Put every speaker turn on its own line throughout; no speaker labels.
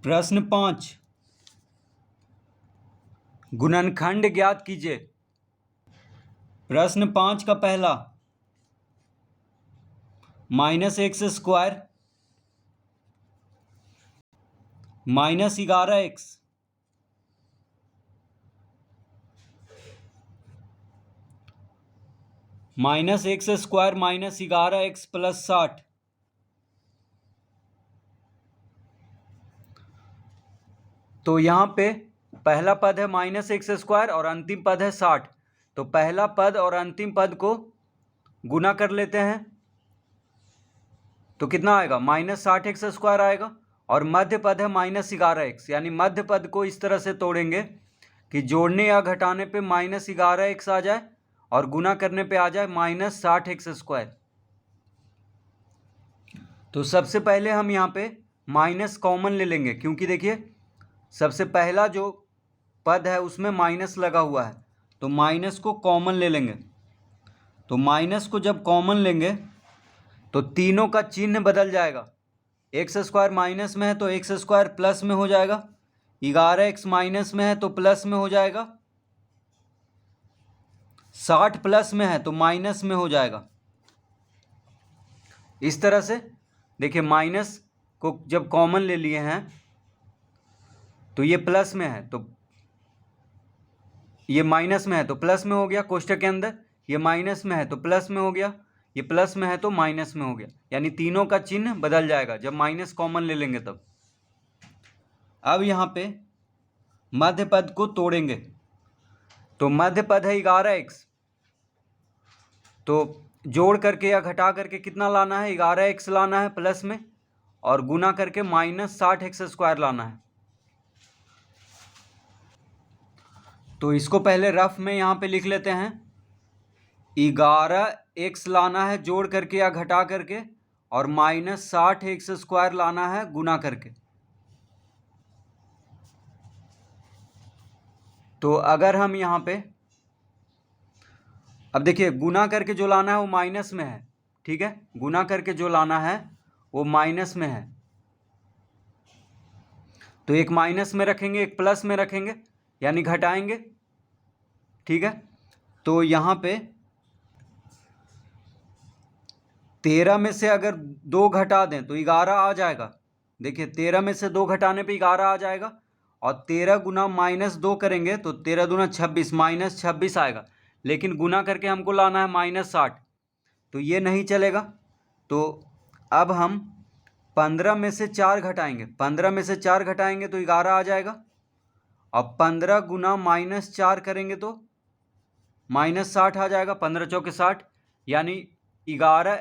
प्रश्न 5, गुणनखंड ज्ञात कीजिए। प्रश्न 5 का पहला, -x² -11x -x² -11x + 60। तो यहाँ पे पहला पद है -x² और अंतिम पद है 60। तो पहला पद और अंतिम पद को गुना कर लेते हैं तो कितना आएगा, -60x² आएगा। और मध्य पद है -11x, यानी मध्य पद को इस तरह से तोड़ेंगे कि जोड़ने या घटाने पे -11x आ जाए और गुना करने पे आ जाए -60x²। तो सबसे पहले हम यहाँ पे माइनस कॉमन ले लेंगे, क्योंकि देखिए सबसे पहला जो पद है उसमें माइनस लगा हुआ है, तो माइनस को कॉमन ले लेंगे। तो माइनस को जब कॉमन लेंगे तो तीनों का चिन्ह बदल जाएगा। x² माइनस में है तो x² प्लस में हो जाएगा, 11x माइनस में है तो प्लस में हो जाएगा, 60 प्लस में है तो माइनस में हो जाएगा। इस तरह से देखिए, माइनस को जब कॉमन ले लिए हैं तो ये प्लस में है तो ये माइनस में है तो प्लस में हो गया कोष्ठक के अंदर, ये माइनस में है तो प्लस में हो गया, ये प्लस में है तो माइनस में हो गया, यानी तीनों का चिन्ह बदल जाएगा जब माइनस कॉमन ले लेंगे तब। अब यहाँ पे मध्य पद को तोड़ेंगे, तो मध्य पद है 11x, तो जोड़ करके या घटा करके कितना लाना है, 11x लाना है प्लस में, और गुना करके -60x² लाना है। तो इसको पहले रफ में यहाँ पे लिख लेते हैं, 11x लाना है जोड़ करके या घटा करके, और -60x² लाना है गुना करके। तो अगर हम यहाँ पे अब देखिए, गुना करके जो लाना है वो माइनस में है, ठीक है, गुना करके जो लाना है वो माइनस में है, तो एक माइनस में रखेंगे एक प्लस में रखेंगे, यानी घटाएंगे, ठीक है। तो यहाँ पे 13 में से अगर 2 घटा दें तो 11 आ जाएगा। देखिए 13 में से 2 घटाने पे 11 आ जाएगा, और 13 गुना -2 करेंगे तो 13 दूना 26, -26 आएगा। लेकिन गुना करके हमको लाना है -60, तो ये नहीं चलेगा। तो अब हम 15 में से 4 घटाएंगे, 15 में से 4 घटाएंगे तो 11 आ जाएगा, और 15 गुना -4 करेंगे तो -60 आ जाएगा, 15 चौके 60, यानी 11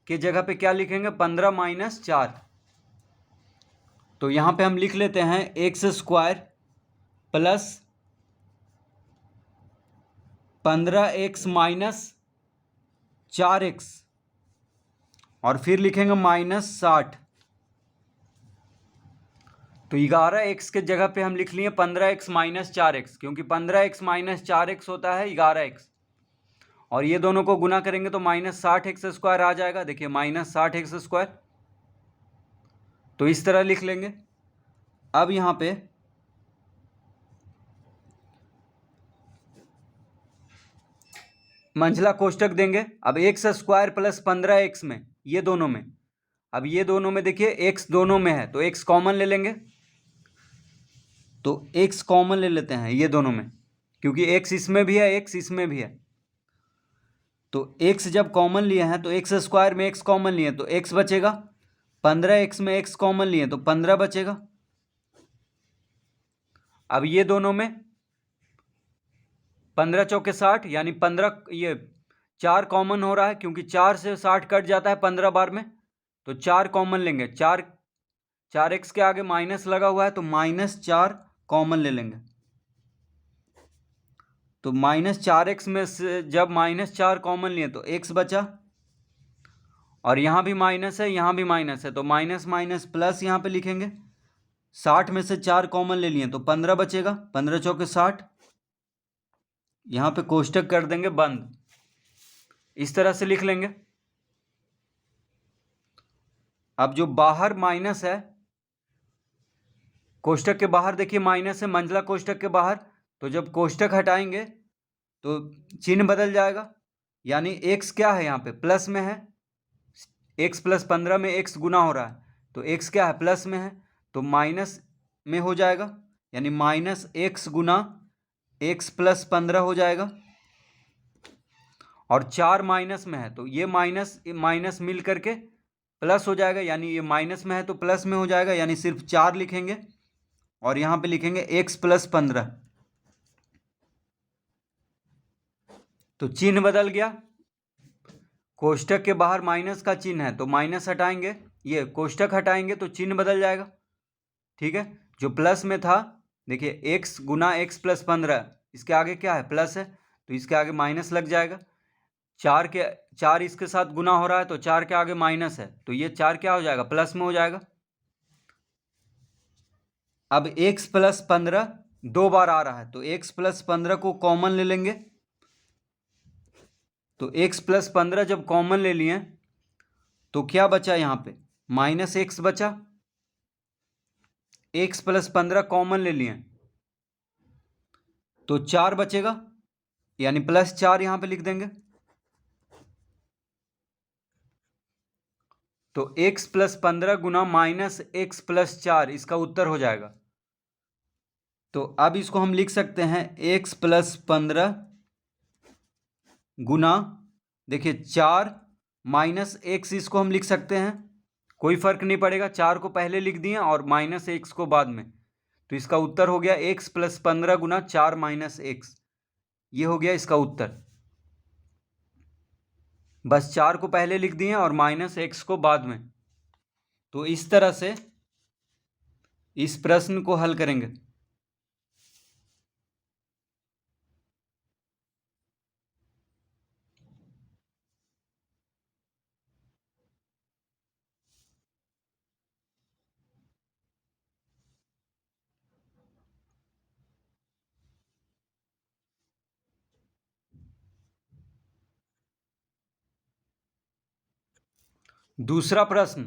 के जगह पे क्या लिखेंगे, 15 - 4। तो यहाँ पे हम लिख लेते हैं x² प्लस 15x - 4x, और फिर लिखेंगे -60। तो 11x के जगह पे हम लिख लिए 15x - 4x, क्योंकि 15x - 4x होता है 11x, और ये दोनों को गुना करेंगे तो -60x² आ जाएगा। देखिए -60x², तो इस तरह लिख लेंगे। अब यहाँ पे मंझला कोष्ठक देंगे। अब x² प्लस 15x में, ये दोनों में, अब ये दोनों में देखिए x दोनों में है तो x कॉमन ले लेंगे, तो x कॉमन ले लेते हैं ये दोनों में, क्योंकि x इसमें भी है x इसमें भी है। तो x जब कॉमन लिए हैं तो x² में x कॉमन लिए तो x बचेगा, 15x में x कॉमन लिए तो 15 बचेगा। अब ये दोनों में 15 चौके 60, यानी 15, ये 4 कॉमन हो रहा है, क्योंकि 4 से 60 कट जाता है 15 बार में, तो 4 कॉमन लेंगे। 4x के आगे माइनस लगा हुआ है तो -4 कॉमन ले लेंगे। तो -4x में से जब -4 कॉमन लिए तो x बचा, और यहाँ भी माइनस है यहाँ भी माइनस है, तो माइनस माइनस प्लस यहाँ पे लिखेंगे। 60 में से 4 कॉमन ले लिए तो 15 बचेगा, 15 चौके 60, यहाँ पे कोष्ठक कर देंगे बंद, इस तरह से लिख लेंगे। अब जो बाहर माइनस है कोष्टक के बाहर देखिए माइनस है, मंझला कोष्टक के बाहर, तो जब कोष्टक हटाएंगे तो चिन्ह बदल जाएगा, यानी x क्या है यहाँ पे प्लस में है, x प्लस 15 में x गुना हो रहा है, तो x क्या है प्लस में है, तो माइनस में हो जाएगा, यानी माइनस x गुना x प्लस 15 हो जाएगा। और 4 माइनस में है तो ये माइनस माइनस मिल करके प्लस हो जाएगा, यानी ये माइनस में है तो प्लस में हो जाएगा, यानी सिर्फ 4 लिखेंगे और यहाँ पे लिखेंगे x प्लस 15। तो चिन्ह बदल गया, कोष्टक के बाहर माइनस का चिन्ह है तो माइनस हटाएंगे, ये कोष्टक हटाएंगे तो चिन्ह बदल जाएगा। ठीक है, जो प्लस में था देखिए x गुना x प्लस 15, इसके आगे क्या है प्लस है तो इसके आगे माइनस लग जाएगा। 4 इसके साथ गुना हो रहा है तो 4 के आगे माइनस है तो ये 4 क्या हो जाएगा प्लस में हो जाएगा। अब x प्लस 15 दो बार आ रहा है तो x प्लस 15 को कॉमन ले लेंगे, तो x प्लस 15 जब कॉमन ले लिए तो क्या बचा यहाँ पे माइनस x बचा, x प्लस 15 कॉमन ले लिए तो 4 बचेगा, यानी प्लस 4 यहाँ पे लिख देंगे। तो x प्लस 15 गुना माइनस x प्लस 4 इसका उत्तर हो जाएगा। तो अब इसको हम लिख सकते हैं x प्लस 15 गुना देखिए 4 माइनस x, इसको हम लिख सकते हैं, कोई फर्क नहीं पड़ेगा, 4 को पहले लिख दिए और माइनस x को बाद में, तो इसका उत्तर हो गया x प्लस 15 गुना 4 माइनस x, ये हो गया इसका उत्तर। बस 4 को पहले लिख दिए और माइनस x को बाद में। तो इस तरह से इस प्रश्न को हल करेंगे। दूसरा प्रश्न,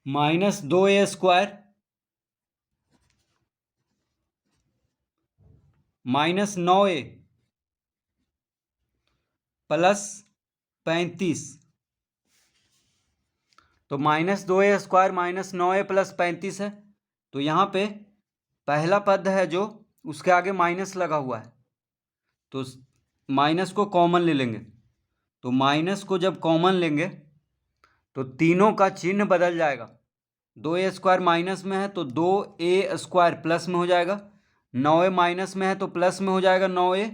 minus 2a square minus 9a plus 35, तो minus 2a square minus 9a plus 35 है, तो यहाँ पे पहला पद है जो उसके आगे माइनस लगा हुआ है तो माइनस को कॉमन ले लेंगे, तो माइनस को जब कॉमन लेंगे तो तीनों का चिन्ह बदल जाएगा। 2a स्क्वायर माइनस में है तो 2a स्क्वायर प्लस में हो जाएगा, 9a माइनस में है तो प्लस में हो जाएगा 9a,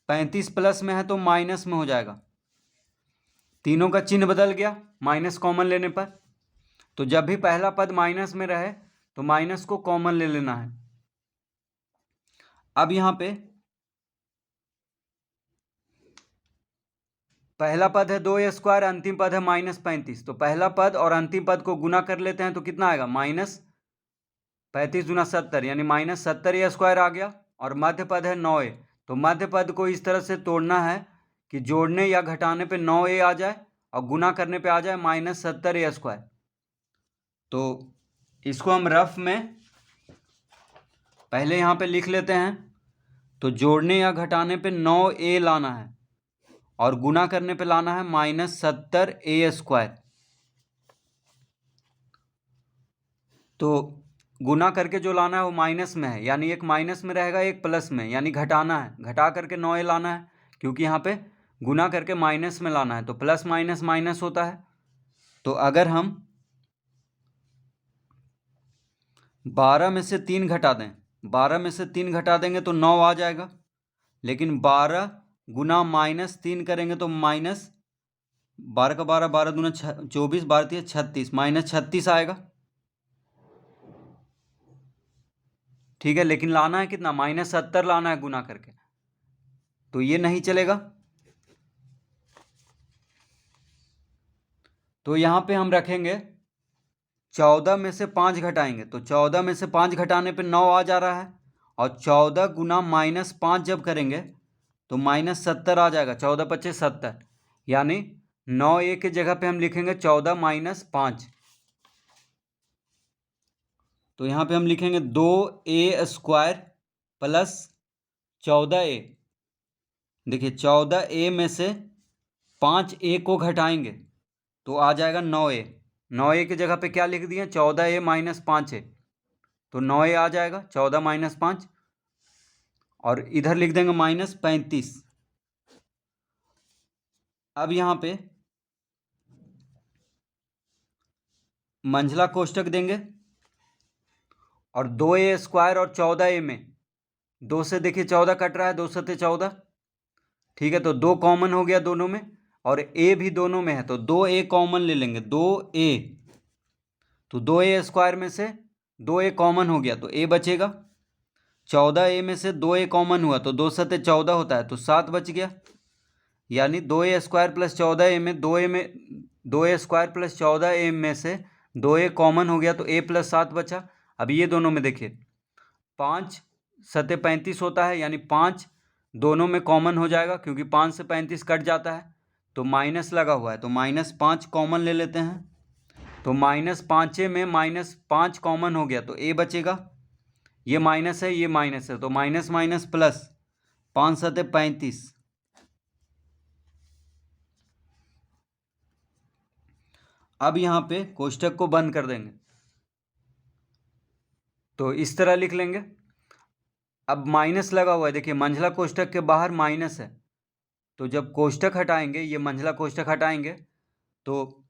35 प्लस में है तो माइनस में हो जाएगा। तीनों का चिन्ह बदल गया माइनस कॉमन लेने पर, तो जब भी पहला पद माइनस में रहे तो माइनस को कॉमन ले लेना है। अब यहाँ पे पहला पद है 2a स्क्वायर, अंतिम पद है माइनस 35, तो पहला पद और अंतिम पद को गुना कर लेते हैं तो कितना आएगा माइनस 35 गुना 70, यानी माइनस 70a स्क्वायर आ गया। और मध्य पद है 9a, तो मध्य पद को इस तरह से तोड़ना है कि जोड़ने या घटाने पे 9a आ जाए और गुना करने पे आ जाए माइनस 70a स्क्वायर। तो इसको हम रफ में पहले यहाँ पे लिख लेते हैं, तो जोड़ने या घटाने पे 9a लाना है और गुना करने पे लाना है माइनस 70a स्क्वायर। तो गुना करके जो लाना है वो माइनस में है, यानी एक माइनस में रहेगा एक प्लस में, यानी घटाना है, घटा करके 9a लाना है, क्योंकि यहाँ पे गुना करके माइनस में लाना है तो प्लस माइनस माइनस होता है। तो अगर हम 12 में से 3 घटा दें, 12 में से 3 घटा देंगे तो 9 आ जाएगा, लेकिन 12 गुना माइनस 3 करेंगे तो माइनस 12 का 12, 12 दूना 24, 12 36, माइनस 36 आएगा। ठीक है, लेकिन लाना है कितना माइनस 70 लाना है गुना करके, तो ये नहीं चलेगा। तो यहाँ पे हम रखेंगे 14 में से 5 घटाएंगे, तो 14 में से 5 घटाने पे 9 आ जा रहा है, और 14 गुना माइनस 5 जब करेंगे तो माइनस 70 आ जाएगा, 14 पच्चे 70, यानी 9a की जगह पे हम लिखेंगे 14 माइनस 5। तो यहाँ पे हम लिखेंगे 2a² प्लस 14a। देखिए 14a में से 5a को घटाएंगे तो आ जाएगा 9a। 9a की जगह पे क्या लिख दिए, 14a माइनस 5a, तो 9a आ जाएगा, 14 माइनस 5, और इधर लिख देंगे -35। अब यहाँ पे मंझला कोष्टक देंगे और 2a² और 14a में 2 से देखिए 14 कट रहा है, 2 सते 14, ठीक है, तो 2 कॉमन हो गया दोनों में, और a भी दोनों में है तो 2a कॉमन ले लेंगे, 2a, तो 2a² में से 2a कॉमन हो गया तो a बचेगा। 14a में से 2a कॉमन हुआ तो 2 सते 14 होता है तो 7 बच गया, यानी 2a² प्लस 14a में 2a² प्लस 14a में से 2a कॉमन हो गया तो a प्लस 7 बचा। अब ये दोनों में देखिए 5 सते 35 होता है, यानी 5 दोनों में कॉमन हो जाएगा क्योंकि 5 से 35 कट जाता है, तो माइनस लगा हुआ है तो -5 कॉमन ले लेते हैं, तो -5 में -5 कॉमन हो गया तो a बचेगा। ये माइनस है, ये माइनस है, तो माइनस माइनस प्लस, 5 सते 35। अब यहाँ पे कोष्टक को बंद कर देंगे तो इस तरह लिख लेंगे। अब माइनस लगा हुआ है, देखिए मंझला कोष्टक के बाहर माइनस है, तो जब कोष्टक हटाएंगे, ये मंझला कोष्टक हटाएंगे तो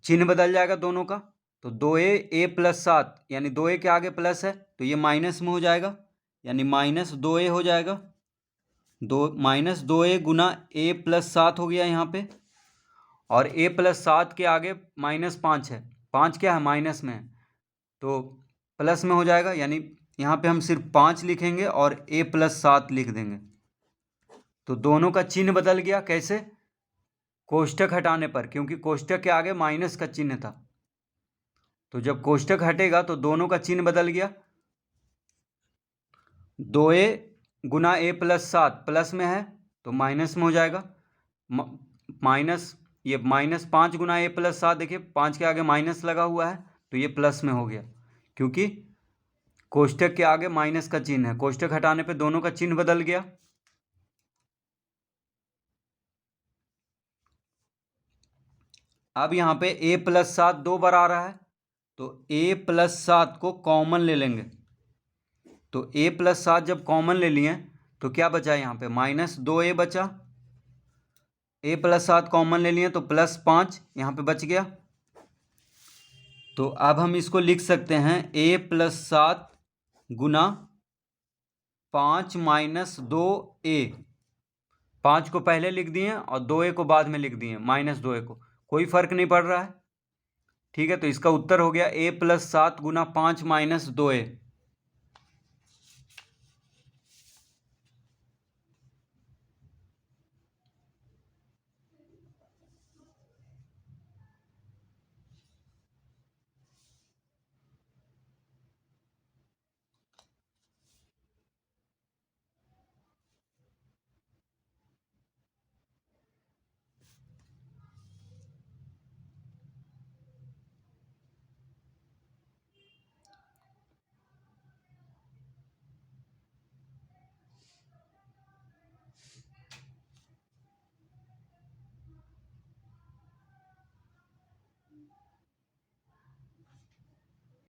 चिन्ह बदल जाएगा दोनों का, तो 2a प्लस 7, यानी 2a के आगे प्लस है तो ये माइनस में हो जाएगा, यानी -2a हो जाएगा। -2a गुना a प्लस 7 हो गया यहाँ पे, और a प्लस 7 के आगे -5 है, 5 क्या है, माइनस में है, तो प्लस में हो जाएगा, यानी यहाँ पे हम सिर्फ 5 लिखेंगे और a प्लस 7 लिख देंगे, तो दोनों का चिन्ह बदल गया। कैसे, कोष्टक हटाने पर, क्योंकि कोष्टक के आगे माइनस का चिन्ह था, तो जब कोष्टक हटेगा तो दोनों का चिन्ह बदल गया। 2a Guna a plus 7 plus में है तो माइनस में हो जाएगा, माइनस, ये -5 गुना a प्लस 7, देखिए 5 के आगे माइनस लगा हुआ है तो ये प्लस में हो गया, क्योंकि कोष्टक के आगे माइनस का चिन्ह है, कोष्टक हटाने पे दोनों का चिन्ह बदल गया। अब यहाँ पे a प्लस 7 2 बार आ रहा है तो a प्लस 7 को कॉमन ले लेंगे, तो a प्लस 7 जब कॉमन ले लिए तो क्या बचा यहाँ पे, -2a बचा। a प्लस 7 कॉमन ले लिए तो +5 यहाँ पे बच गया, तो अब हम इसको लिख सकते हैं a plus 7 Guna 5 minus 2a, 5 को पहले लिख दिए और 2a को बाद में लिख दिए, -2a को, कोई फर्क नहीं पड़ रहा है, ठीक है, तो इसका उत्तर हो गया a plus 7 Guna 5 minus 2a।